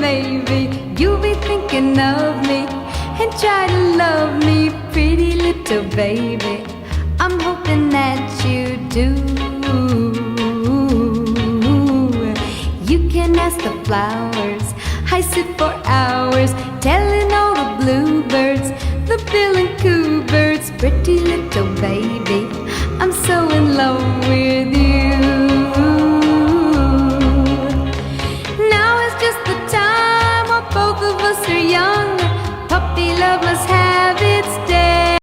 maybe you'll be thinking of me and try to love me, pretty little baby. I'm hoping that you do. You can ask the flowers, I sit for hours telling all the bluebirds, the bill and coo birds, pretty little baby, I'm so in love with you. Now is just the time while both of us are young. Puppy love must have its day.